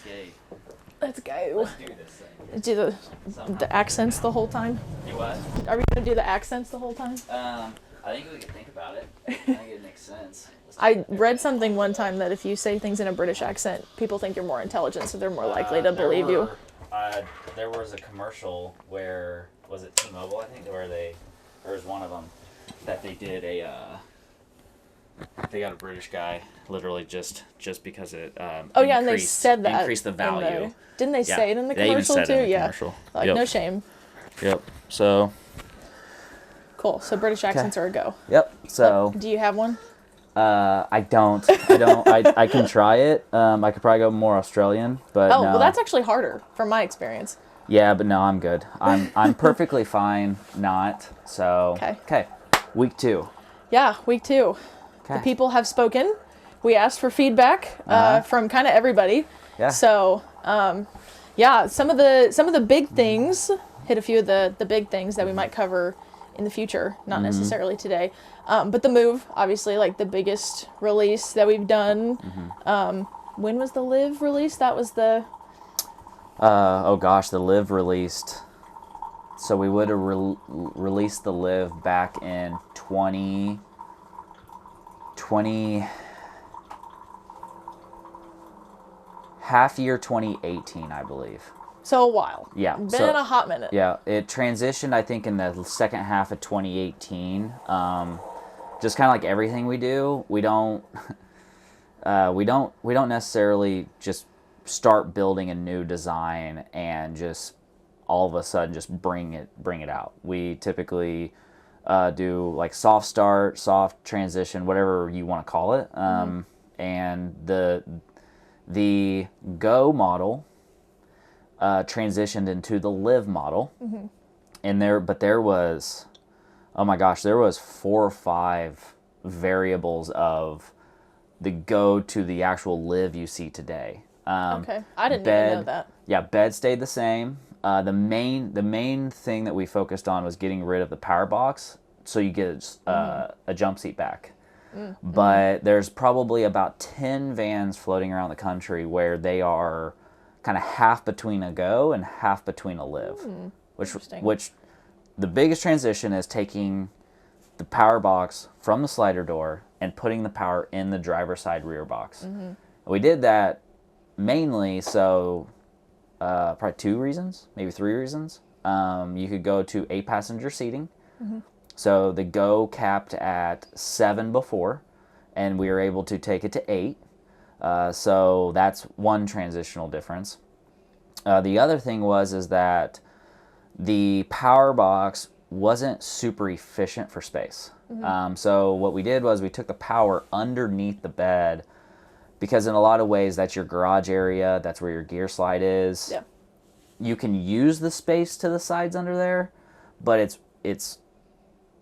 escape. Let's go. Let's do this thing. Do the accents the whole time? You what? Are we going to do the accents the whole time? I think we can think about it. I think it makes sense. I read something one time that if you say things in a British accent, people think you're more intelligent, so they're more likely to believe you. There was a commercial where, was it T-Mobile, I think, where there was one of them that they did they got a British guy, literally just because it and they said that. Increased the value. Didn't they say it in the they commercial even said too? It in the commercial. Like, yep. No shame. Yep. So. Cool. So British accents are a go. Yep. So. Do you have one? I don't. I can try it. I could probably go more Australian, but no. Well, that's actually harder from my experience. Yeah, but no, I'm good. I'm perfectly fine not. So. Okay. Week 2. Yeah, week 2. Okay. The people have spoken. We asked for feedback from kind of everybody. Yeah. So, some of the big things, hit a few of the big things that we might cover in the future, not necessarily today. But the MOOV, obviously, like the biggest release that we've done. When was the LIV release? That was the... the LIV released. So we would have released the LIV back in 2020... half year 2018, I believe. So a while. Yeah. Been in a hot minute. Yeah. It transitioned, I think, in the second half of 2018. Just kind of like everything we do, we don't necessarily just start building a new design and just all of a sudden just bring it out. We typically do like soft start, soft transition, whatever you want to call it. And the Go model transitioned into the LIV model, and there was, oh my gosh, there was 4 or 5 variables of the Go to the actual LIV you see today. Okay, I didn't even know that. Yeah, bed stayed the same. The main thing that we focused on was getting rid of the power box, so you get a jump seat back. But there's probably about 10 vans floating around the country where they are kind of half between a Go and half between a LIV. Which the biggest transition is taking the power box from the slider door and putting the power in the driver's side rear box. We did that mainly so probably 2 reasons, maybe 3 reasons. You could go to 8 passenger seating. So the Go capped at 7 before, and we were able to take it to 8. So that's one transitional difference. The other thing is that the power box wasn't super efficient for space. So what we did was we took the power underneath the bed, because in a lot of ways that's your garage area, that's where your gear slide is. Yeah. You can use the space to the sides under there, but it's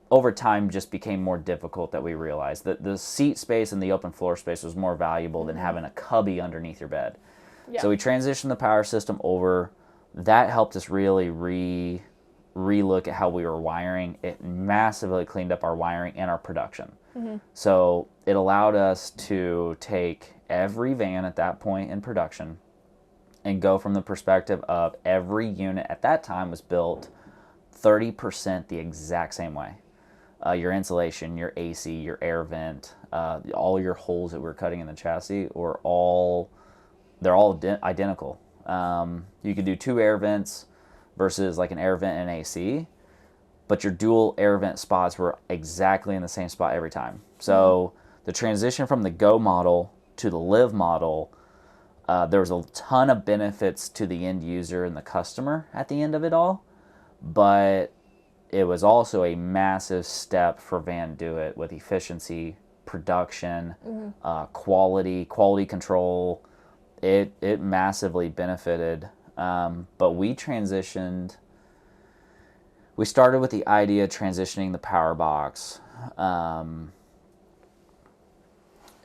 over time just became more difficult that we realized that the seat space and the open floor space was more valuable than having a cubby underneath your bed. Yeah. So we transitioned the power system over. That helped us really re-look at how we were wiring. It massively cleaned up our wiring and our production. So it allowed us to take every van at that point in production and go from the perspective of every unit at that time was built 30% the exact same way. Your insulation, your AC, your air vent, all your holes that we're cutting in the chassis they're all identical. You could do 2 air vents versus like an air vent and AC, but your dual air vent spots were exactly in the same spot every time. So the transition from the Go model to the LIV model, there was a ton of benefits to the end user and the customer at the end of it all, but it was also a massive step for Vandoit with efficiency, production, quality control. It massively benefited. But we transitioned. We started with the idea of transitioning the power box.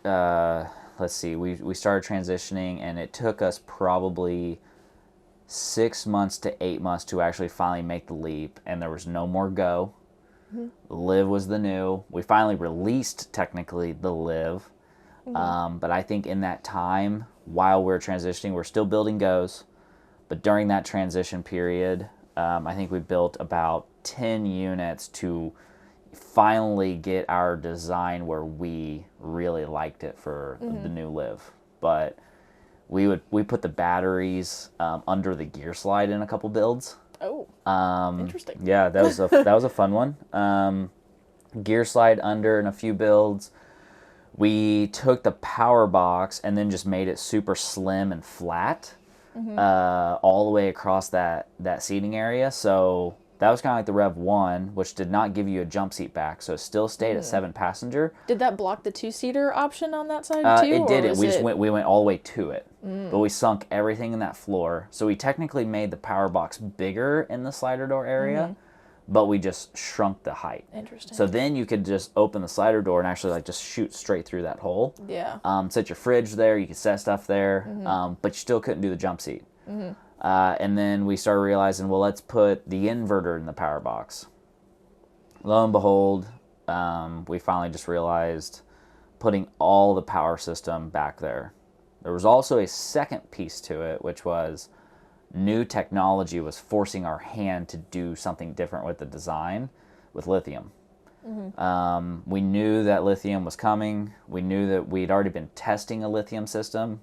Let's see. We started transitioning, and it took us probably 6 months to 8 months to actually finally make the leap, and there was no more Go. LIV was the new. We finally released technically the LIV, but I think in that time while we're transitioning. We're still building Goes, but during that transition period, I think we built about 10 units to finally get our design where we really liked it for the new LIV. But we put the batteries under the gear slide in a couple builds. Oh, interesting. Yeah, that was a fun one. Gear slide under in a few builds. We took the power box and then just made it super slim and flat, all the way across that seating area. So that was kind of like the Rev 1, which did not give you a jump seat back, so it still stayed at 7-passenger. Did that block the 2-seater option on that side too? It did. We went all the way to it, but we sunk everything in that floor. So we technically made the power box bigger in the slider door area, but we just shrunk the height. Interesting. So then you could just open the slider door and actually like just shoot straight through that hole. Yeah. Set your fridge there. You could set stuff there, but you still couldn't do the jump seat. And then we started realizing, well, let's put the inverter in the power box. Lo and behold, we finally just realized putting all the power system back there. There was also a second piece to it, which was new technology was forcing our hand to do something different with the design with lithium. We knew that lithium was coming. We knew that we'd already been testing a lithium system,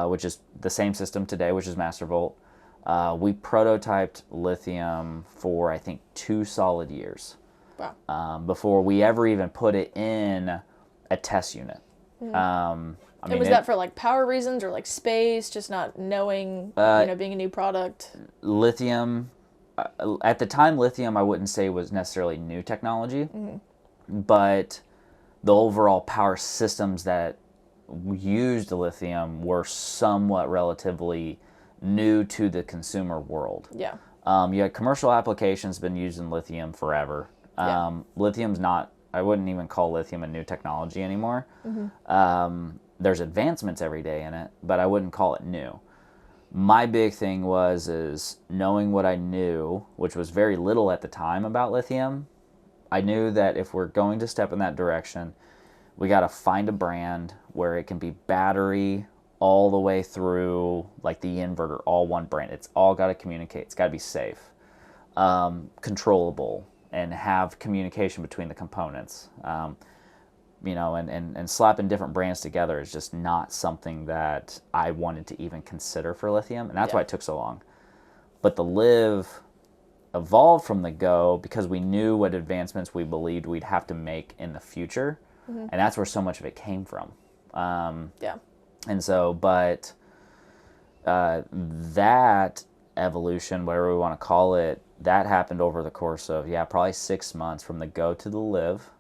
which is the same system today, which is Mastervolt. We prototyped lithium for, I think, 2 solid years. Wow. Before we ever even put it in a test unit. I mean, was that for like power reasons or like space, just not knowing, being a new product? Lithium, at the time, lithium I wouldn't say was necessarily new technology, but the overall power systems that used lithium were somewhat relatively new to the consumer world. Yeah. You had commercial applications been using lithium forever. Lithium's not, I wouldn't even call lithium a new technology anymore. There's advancements every day in it, but I wouldn't call it new. My big thing is knowing what I knew, which was very little at the time about lithium. I knew that if we're going to step in that direction, we got to find a brand where it can be battery all the way through, like the inverter, all one brand. It's all got to communicate. It's got to be safe, controllable, and have communication between the components. And slapping different brands together is just not something that I wanted to even consider for lithium, and that's why it took so long. But the LIV evolved from the Go because we knew what advancements we believed we'd have to make in the future, and that's where so much of it came from. And so, but that evolution, whatever we want to call it, that happened over the course of, probably 6 months from the Go to the LIV.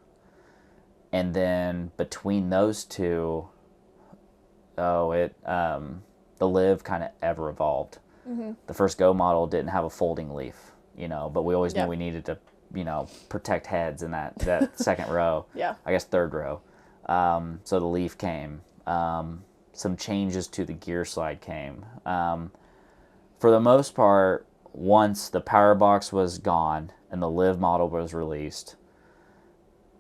And then between those two, the LIV kind of ever evolved. The first Go model didn't have a folding leaf, but we always knew we needed to, protect heads in that second row. I guess third row. So the leaf came. Some changes to the gear slide came. For the most part, once the power box was gone and the LIV model was released,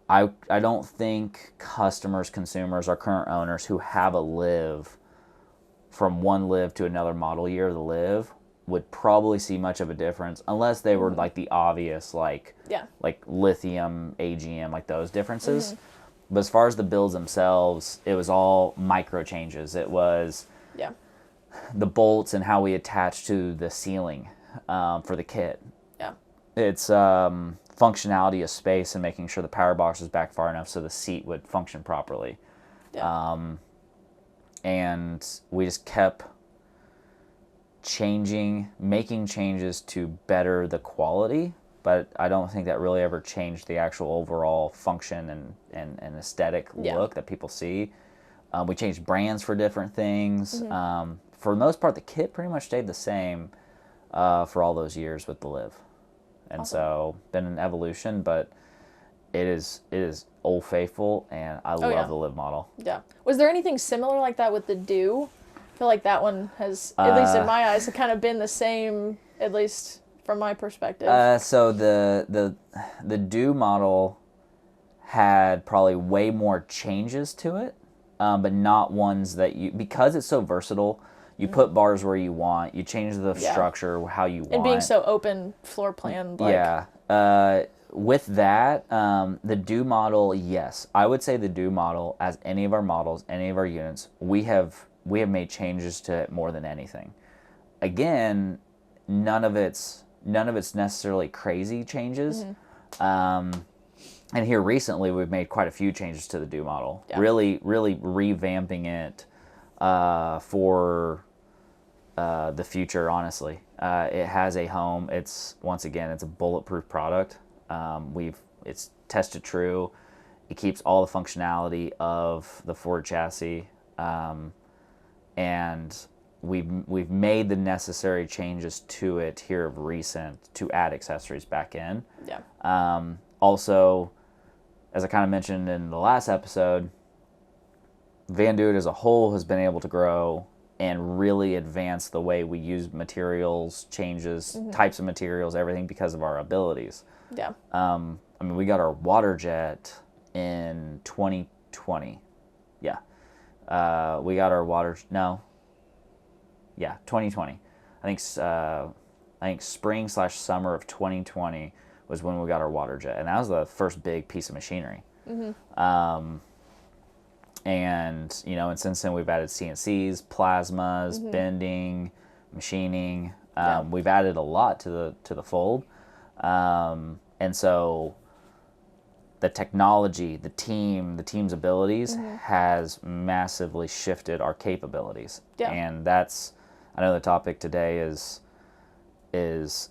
I don't think customers, consumers, or current owners who have a LIV from one LIV to another model year of the LIV would probably see much of a difference unless they were like the obvious, like lithium, AGM, like those differences. But as far as the builds themselves, it was all micro changes. It was the bolts and how we attach to the ceiling for the kit. It's functionality of space and making sure the power box was back far enough so the seat would function properly. And we just kept making changes to better the quality, but I don't think that really ever changed the actual overall function and aesthetic look that people see. We changed brands for different things. For the most part, the kit pretty much stayed the same for all those years with the LIV. And so, been an evolution, but it is Old Faithful, and I love the LIV model. Was there anything similar like that with the Do? I feel like that one has, at least in my eyes, kind of been the same, at least from my perspective. So the Do model had probably way more changes to it but not ones that because it's so versatile. You put bars where you want. You change the structure how you want. And being so open floor plan. Like, yeah. With that, the Do model, yes, I would say the Do model, as any of our models, any of our units, we have made changes to it more than anything. Again, none of it's necessarily crazy changes. And here recently, we've made quite a few changes to the Do model. Yeah. Really revamping it for the future. Honestly, it has a home. It's a bulletproof product. It's tested true. It keeps all the functionality of the Ford chassis, and we've made the necessary changes to it here of recent to add accessories back in. Yeah. Also, as I kind of mentioned in the last episode, Vandoit as a whole has been able to grow and really advance the way we use materials, changes, types of materials, everything because of our abilities. Yeah. I mean, we got our water jet in 2020. Yeah. We got our 2020. I think spring/summer of 2020 was when we got our water jet, and that was the first big piece of machinery. And and since then we've added CNCs, plasmas, bending, machining. We've added a lot to the fold, and so the technology, the team's abilities has massively shifted our capabilities. Yeah. And I know the topic today is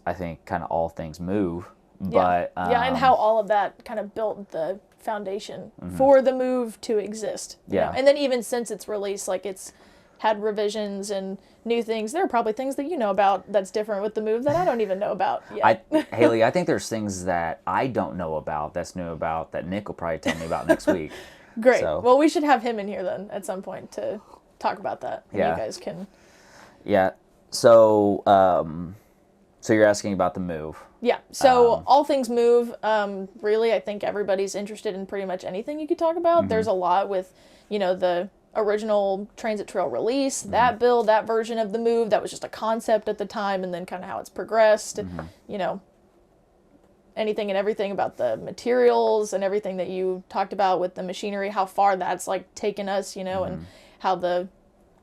I think kind of all things MOOV. But and how all of that kind of built the foundation for the MOOV to exist. Yeah. And then even since its release, like it's had revisions and new things. There are probably things that you know about that's different with the MOOV that I don't even know about yet. Haley, I think there's things that I don't know about that's new about that Nick will probably tell me about next week. Great. So. Well, we should have him in here then at some point to talk about that. And you guys can. Yeah. So, so you're asking about the MOOV. Yeah. So all things MOOV, really, I think everybody's interested in pretty much anything you could talk about. There's a lot with, the original Transit Trail release, that build, that version of the MOOV, that was just a concept at the time, and then kind of how it's progressed, anything and everything about the materials and everything that you talked about with the machinery, how far that's like taken us, and how the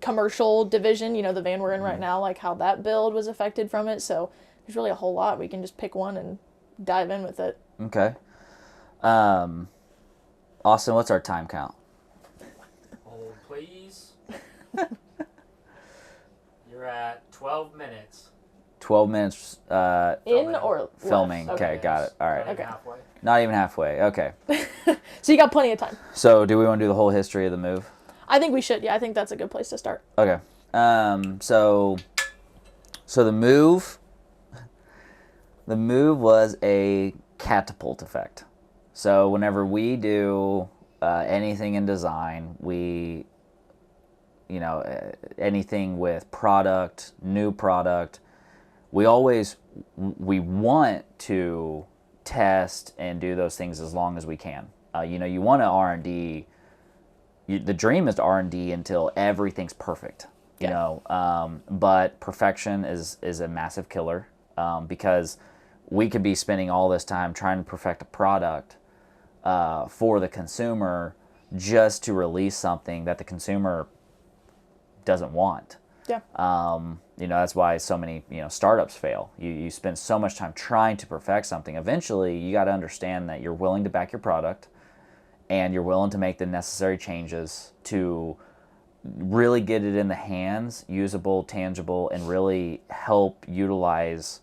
commercial division, the van we're in right now, like how that build was affected from it. So there's really a whole lot. We can just pick one and dive in with it. Okay. Austin, what's our time count? Hold, please. You're at 12 minutes. 12 minutes. In or filming. less? Okay, got it. All right. Not even halfway. Not even halfway. Okay. So you got plenty of time. So do we want to do the whole history of the MOOV? I think we should. Yeah, I think that's a good place to start. Okay. So the MOOV was a catapult effect. So whenever we do anything in design, anything with product, new product, we want to test and do those things as long as we can. You want to R&D. The dream is to R&D until everything's perfect. But perfection is a massive killer, because we could be spending all this time trying to perfect a product for the consumer just to release something that the consumer doesn't want. Yeah. That's why so many startups fail. You spend so much time trying to perfect something. Eventually, you got to understand that you're willing to back your product, and you're willing to make the necessary changes to really get it in the hands, usable, tangible, and really help utilize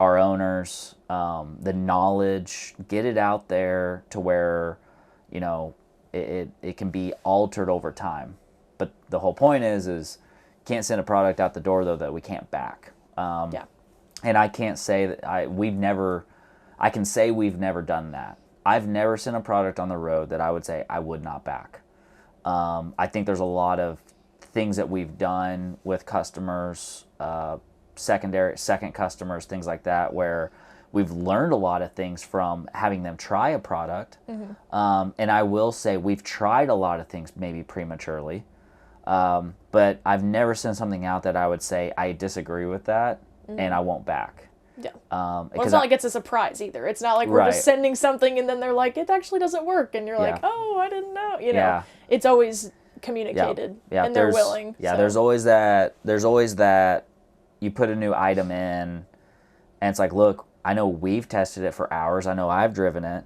our owners, the knowledge, get it out there to where, it can be altered over time. But the whole point is you can't send a product out the door, though, that we can't back. Yeah. And I can't say that I can say we've never done that. I've never sent a product on the road that I would say I would not back. I think there's a lot of things that we've done with customers, second customers, things like that, where we've learned a lot of things from having them try a product. And I will say we've tried a lot of things maybe prematurely. But I've never sent something out that I would say I disagree with that and I won't back. Yeah. Well, it's not like it's a surprise either. It's not like we're just sending something and then they're like, it actually doesn't work. And you're like, oh, I didn't know. You know, it's always communicated and they're willing. Yeah, so. There's always that you put a new item in and it's like, look, I know we've tested it for hours. I know I've driven it.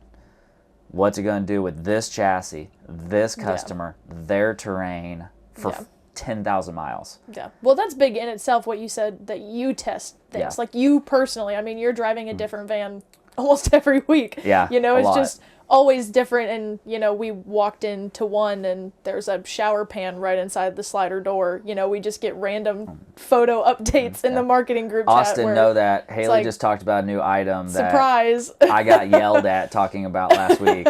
What's it going to do with this chassis, this customer, their terrain for 10,000 miles? Yeah. Well, that's big in itself, what you said, that you test things. Yeah. Like you personally, I mean, you're driving a different van almost every week. Yeah. You know, it's just always different. And, you know, we walked into one and there's a shower pan right inside the slider door. You know, we just get random photo updates in the marketing group chat. Austin, know that Haley like, just talked about a new item that surprise. I got yelled at talking about last week.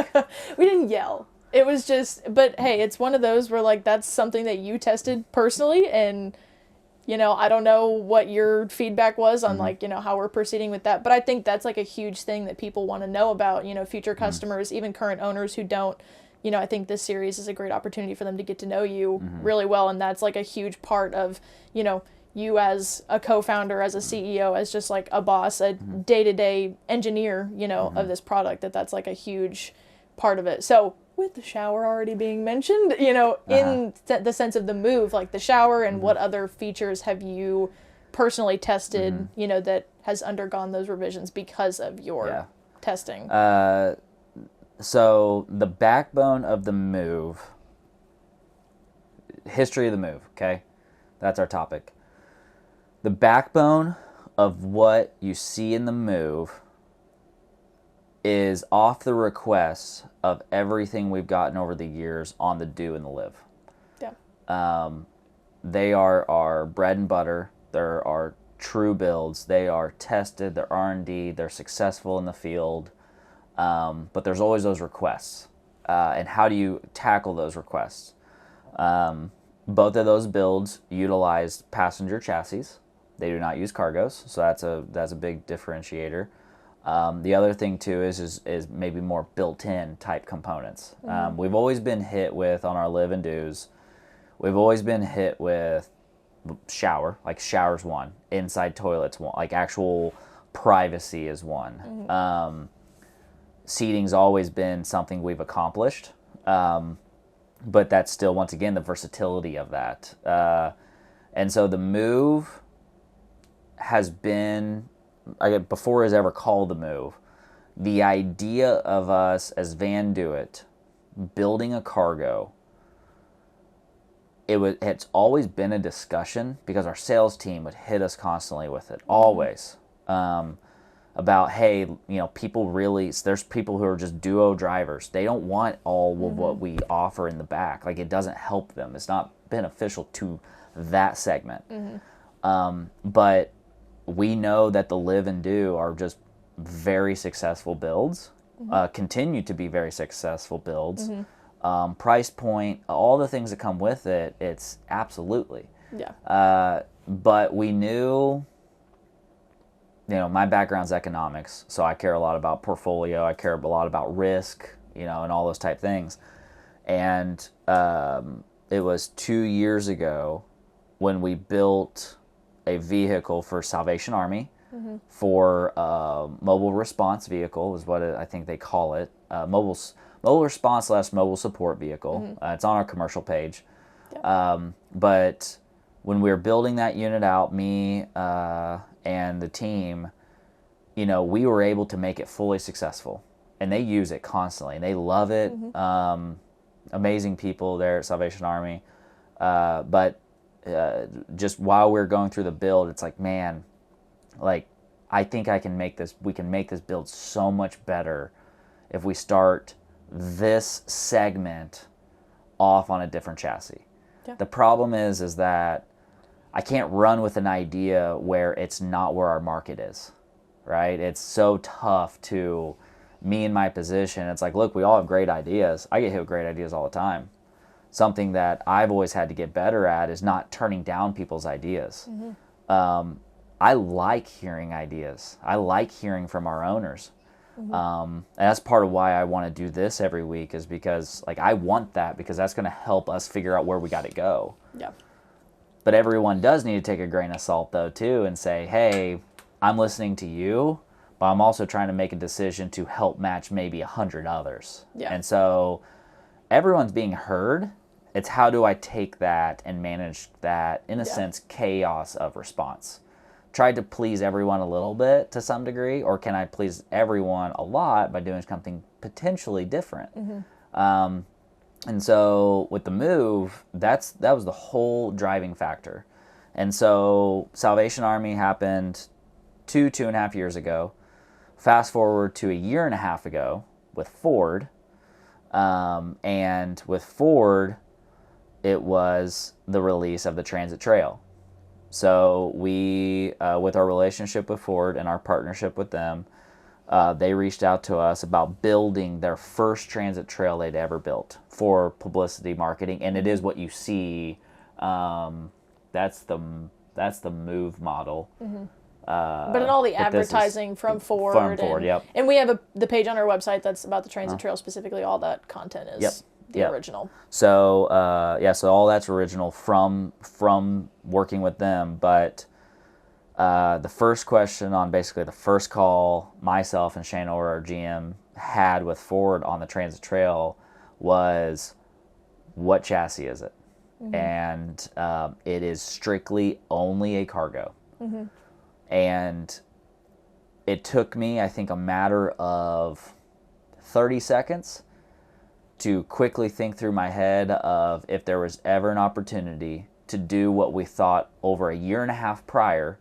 We didn't yell. It was just, but hey, it's one of those where like that's something that you tested personally, and you know, I don't know what your feedback was on like, you know, how we're proceeding with that, but I think that's like a huge thing that people want to know about, you know, future customers, even current owners who don't, you know, I think this series is a great opportunity for them to get to know you really well, and that's like a huge part of, you know, you as a co-founder, as a CEO, as just like a boss, a day-to-day engineer, you know, of this product, that's like a huge part of it. So with the shower already being mentioned, you know, in the sense of the MOOV, like the shower, and what other features have you personally tested, you know, that has undergone those revisions because of your testing? So the backbone of the MOOV, history of the MOOV, okay? That's our topic. The backbone of what you see in the MOOV is off the requests of everything we've gotten over the years on the Do and the Live. Yeah. They are our bread and butter. They're our true builds. They are tested. They're R&D. They're successful in the field. But there's always those requests. And how do you tackle those requests? Both of those builds utilize passenger chassis. They do not use cargos, so that's a big differentiator. The other thing too is maybe more built-in type components. We've always been hit with, on our Live and Do's, we've always been hit with shower, like shower's one, inside toilets one, like actual privacy is one. Seating's always been something we've accomplished, but that's still, once again, the versatility of that. And so the MOOV has been, before it was ever called the MOOV, the idea of us as Vandoit building a cargo, it's always been a discussion because our sales team would hit us constantly with it, always, about, hey, you know, there's people who are just duo drivers. They don't want all of what we offer in the back. Like, it doesn't help them. It's not beneficial to that segment. But we know that the Live and Do are just very successful builds, continue to be very successful builds. Price point, all the things that come with it, it's absolutely. Yeah. But we knew, you know, my background's economics, so I care a lot about portfolio, I care a lot about risk, you know, and all those type things. And it was 2 years ago when we built a vehicle for Salvation Army, for mobile response vehicle is what I think they call it. Mobile response / mobile support vehicle. It's on our commercial page. But when we were building that unit out, me and the team, you know, we were able to make it fully successful. And they use it constantly. And they love it. Amazing people there at Salvation Army. But just while we were going through the build, it's like, man, like, I think we can make this build so much better if we start this segment off on a different chassis. Yeah. The problem is that I can't run with an idea where it's not where our market is, right? It's so tough to me in my position. It's like, look, we all have great ideas. I get hit with great ideas all the time. Something that I've always had to get better at is not turning down people's ideas. I like hearing ideas. I like hearing from our owners. And that's part of why I want to do this every week, is because like I want that, because that's going to help us figure out where we got to go. Yeah. But everyone does need to take a grain of salt though too, and say, hey, I'm listening to you, but I'm also trying to make a decision to help match maybe 100 others. Yeah. And so everyone's being heard. It's how do I take that and manage that, in a sense, chaos of response. Tried to please everyone a little bit to some degree, or can I please everyone a lot by doing something potentially different? And so with the move, that was the whole driving factor. And so Salvation Army happened 2.5 years ago. Fast forward to 1.5 years ago with Ford. And with Ford, it was the release of the Transit Trail. So we, with our relationship with Ford and our partnership with them, they reached out to us about building their first transit trail they'd ever built for publicity marketing, and it is what you see. That's the MOOV model. But in all the advertising from Ford. From Ford, and, and we have the page on our website that's about the transit trail specifically. All that content is the original. So so all that's original from working with them. But the first question on basically the first call myself and Shane Orr, our GM, had with Ford on the Transit Trail was, what chassis is it? And it is strictly only a cargo. And it took me, I think, a matter of 30 seconds to quickly think through my head of if there was ever an opportunity to do what we thought over 1.5 years prior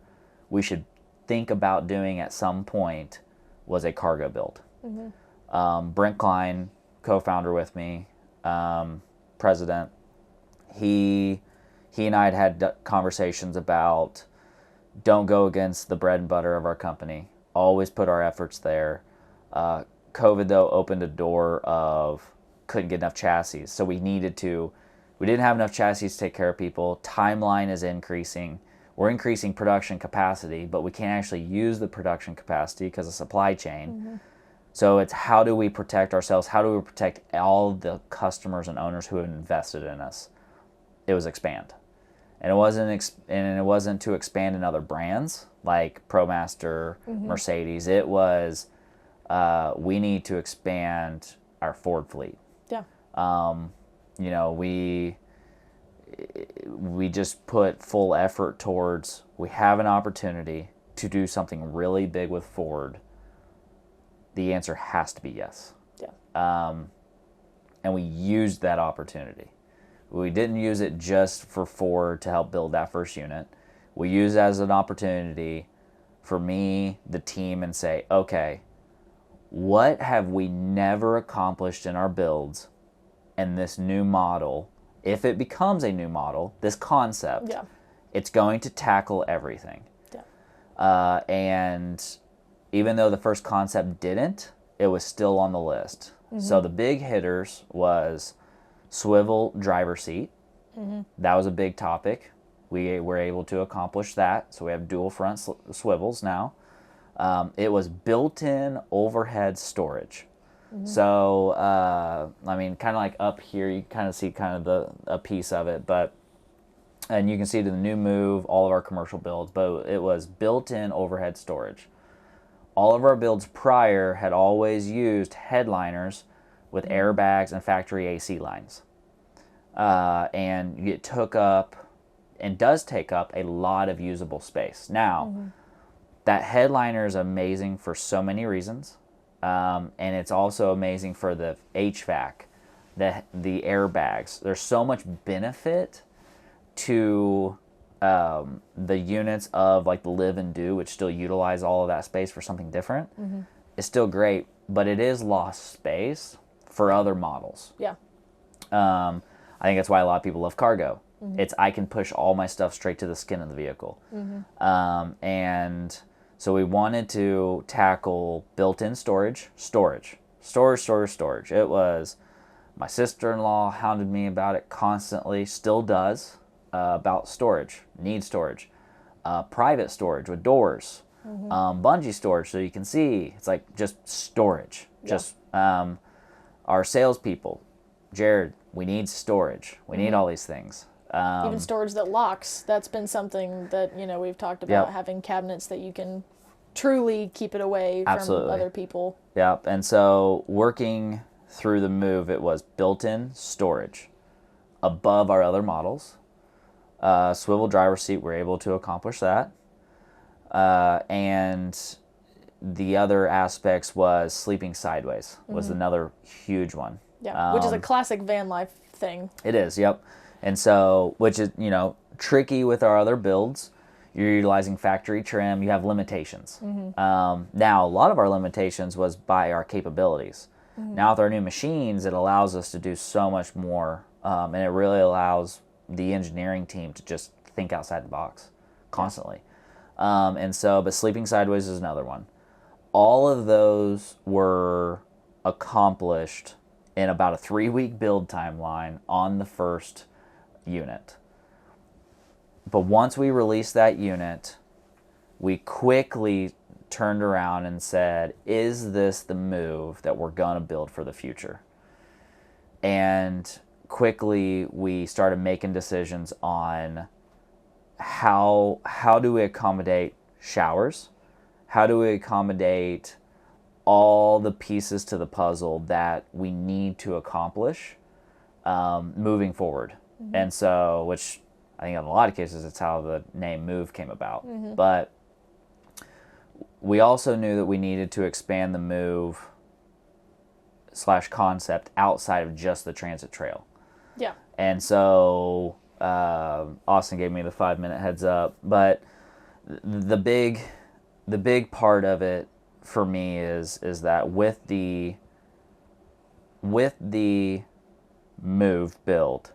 we should think about doing at some point, was a cargo build. Brent Klein, co-founder with me, president, he and I had conversations about, don't go against the bread and butter of our company. Always put our efforts there. COVID, though, opened a door of couldn't get enough chassis. So we didn't have enough chassis to take care of people. Timeline is increasing. We're increasing production capacity, but we can't actually use the production capacity because of supply chain. So it's how do we protect ourselves? How do we protect all the customers and owners who have invested in us? It was expand. And it wasn't to expand in other brands like ProMaster, Mercedes. It was we need to expand our Ford fleet. We just put full effort towards, we have an opportunity to do something really big with Ford. The answer has to be yes. And we used that opportunity. We didn't use it just for Ford to help build that first unit. We used it as an opportunity for me, the team, and say, okay, what have we never accomplished in our builds? And this new model, if it becomes a new model, this concept, it's going to tackle everything. And even though the first concept didn't, it was still on the list. So the big hitters was swivel driver seat. That was a big topic. We were able to accomplish that. So we have dual front swivels now. It was built-in overhead storage. So, kind of like up here, you kind of see kind of a piece of it, and you can see the new MOOV, all of our commercial builds, but it was built-in overhead storage. All of our builds prior had always used headliners with airbags and factory AC lines. And it took up, and does take up, a lot of usable space. Now, that headliner is amazing for so many reasons. And it's also amazing for the HVAC, the airbags. There's so much benefit to the units of like the Live and Do, which still utilize all of that space for something different. It's still great, but it is lost space for other models. I think that's why a lot of people love cargo. It's, I can push all my stuff straight to the skin of the vehicle. And so we wanted to tackle built-in storage. It was, my sister-in-law hounded me about it constantly, still does, about storage, need storage. private storage with doors, bungee storage so you can see. It's like just storage. Just our salespeople, Jared, we need storage. We need all these things. Even storage that locks. That's been something that, we've talked about, having cabinets that you can truly keep it away from other people. Yep. And so working through the MOOV, it was built-in storage above our other models. Swivel driver seat, we're able to accomplish that. And the other aspects was sleeping sideways was another huge one. Yeah, which is a classic van life thing. It is, yep. And so, which is, tricky with our other builds. You're utilizing factory trim. You have limitations. Now, a lot of our limitations was by our capabilities. Now, with our new machines, it allows us to do so much more. And it really allows the engineering team to just think outside the box constantly. And so, but sleeping sideways is another one. All of those were accomplished in about a 3-week build timeline on the first unit. But once we released that unit, we quickly turned around and said, is this the MOOV that we're going to build for the future? And quickly we started making decisions on how do we accommodate showers? How do we accommodate all the pieces to the puzzle that we need to accomplish moving forward? And so, which I think in a lot of cases, it's how the name MOOV came about. But we also knew that we needed to expand the MOOV / concept outside of just the transit trail. Yeah. And so Austin gave me the 5-minute heads up. But the big part of it for me is that with the MOOV build,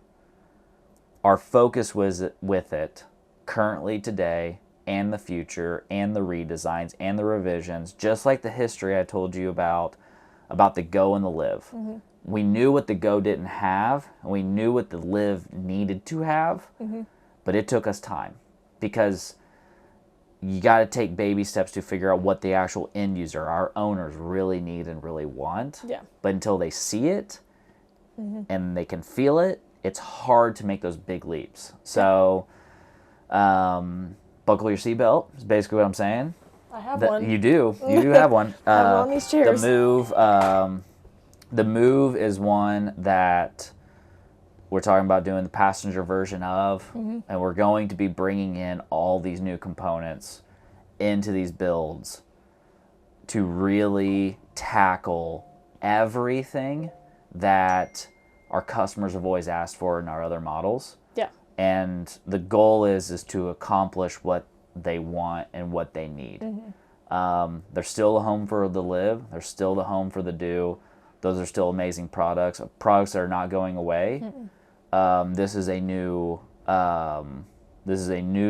our focus was with it currently today and the future and the redesigns and the revisions, just like the history I told you about the Go and the LIV. We knew what the Go didn't have, and we knew what the LIV needed to have, but it took us time because you got to take baby steps to figure out what the actual end user, our owners, really need and really want. Yeah. But until they see it and they can feel it, it's hard to make those big leaps. So, buckle your seatbelt is basically what I'm saying. I have one. You do have one. I have one on these chairs. The MOOV is one that we're talking about doing the passenger version of, and we're going to be bringing in all these new components into these builds to really tackle everything that our customers have always asked for in our other models. Yeah. And the goal is to accomplish what they want and what they need. They're still the home for the LIV. They're still the home for the Do. Those are still amazing products that are not going away. This is a new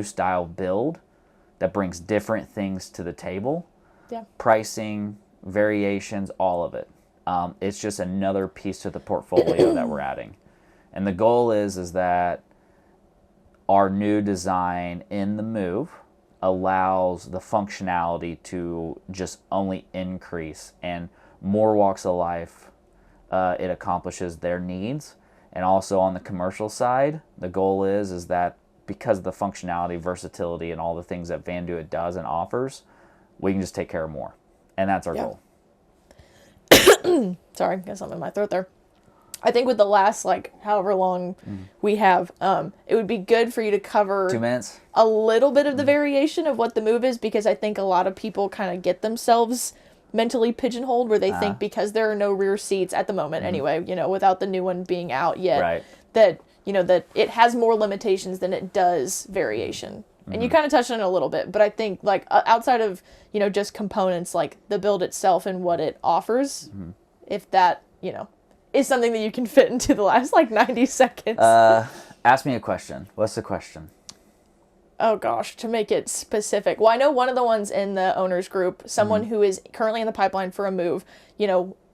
style build that brings different things to the table. Yeah. Pricing, variations, all of it. It's just another piece to the portfolio that we're adding. And the goal is that our new design in the MOOV allows the functionality to just only increase, and more walks of life it accomplishes their needs. And also on the commercial side, the goal is that because of the functionality, versatility, and all the things that Vandoit does and offers, we can just take care of more. And that's our goal. Sorry, got something in my throat there. I think with the last, however long we have, it would be good for you to cover 2 minutes, a little bit of the variation of what the MOOV is, because I think a lot of people kind of get themselves mentally pigeonholed where they think because there are no rear seats at the moment anyway, without the new one being out yet, right, that it has more limitations than it does variation. And you kind of touched on it a little bit, but I think outside of, just components, the build itself and what it offers, if that, is something that you can fit into the last 90 seconds. Ask me a question. What's the question? Oh gosh, to make it specific. Well, I know one of the ones in the owners group, someone who is currently in the pipeline for a MOOV,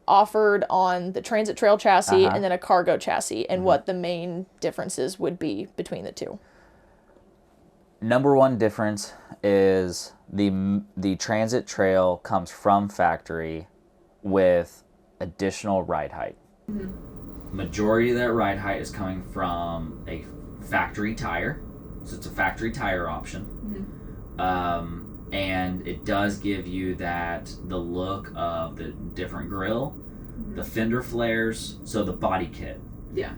offered on the transit trail chassis and then a cargo chassis, and what the main differences would be between the two. Number one difference is the transit trail comes from factory with additional ride height. Majority of that ride height is coming from a factory tire, so it's a factory tire option. And it does give you the look of the different grille, the fender flares, so the body kit. Yeah.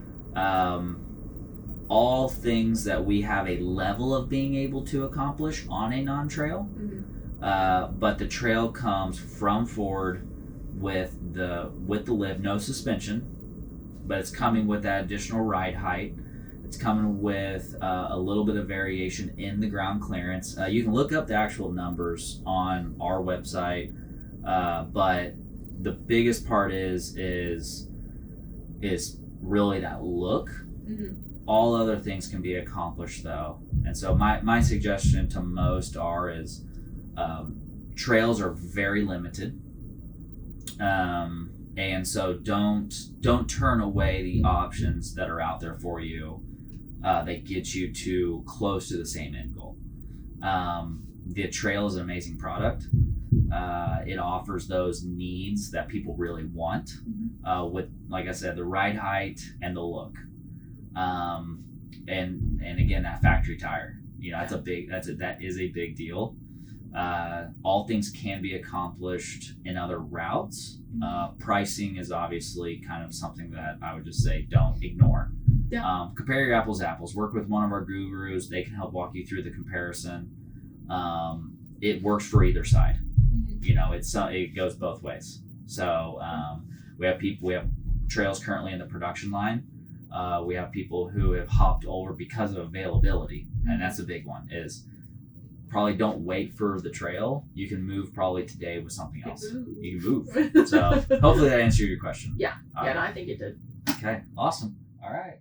All things that we have a level of being able to accomplish on a non-trail. But the trail comes from Ford with the LIV, no suspension, but it's coming with that additional ride height. It's coming with a little bit of variation in the ground clearance. You can look up the actual numbers on our website, but the biggest part is really that look. All other things can be accomplished though, and so my suggestion to most is trails are very limited. And so don't turn away the options that are out there for you that get you too close to the same end goal. The trail is an amazing product. It offers those needs that people really want with, like I said, the ride height and the look. And again, that factory tire, that is a big deal. All things can be accomplished in other routes. Pricing is obviously kind of something that I would just say don't ignore. Compare your apples to apples. Work with one of our gurus. They can help walk you through the comparison. It works for either side. It goes both ways. So we have trails currently in the production line. We have people who have hopped over because of availability, and that's a big one. Is probably don't wait for the trail. You can move probably today with something else. You can move. So hopefully that answered your question. Yeah. No, I think it did. Okay. Awesome. All right.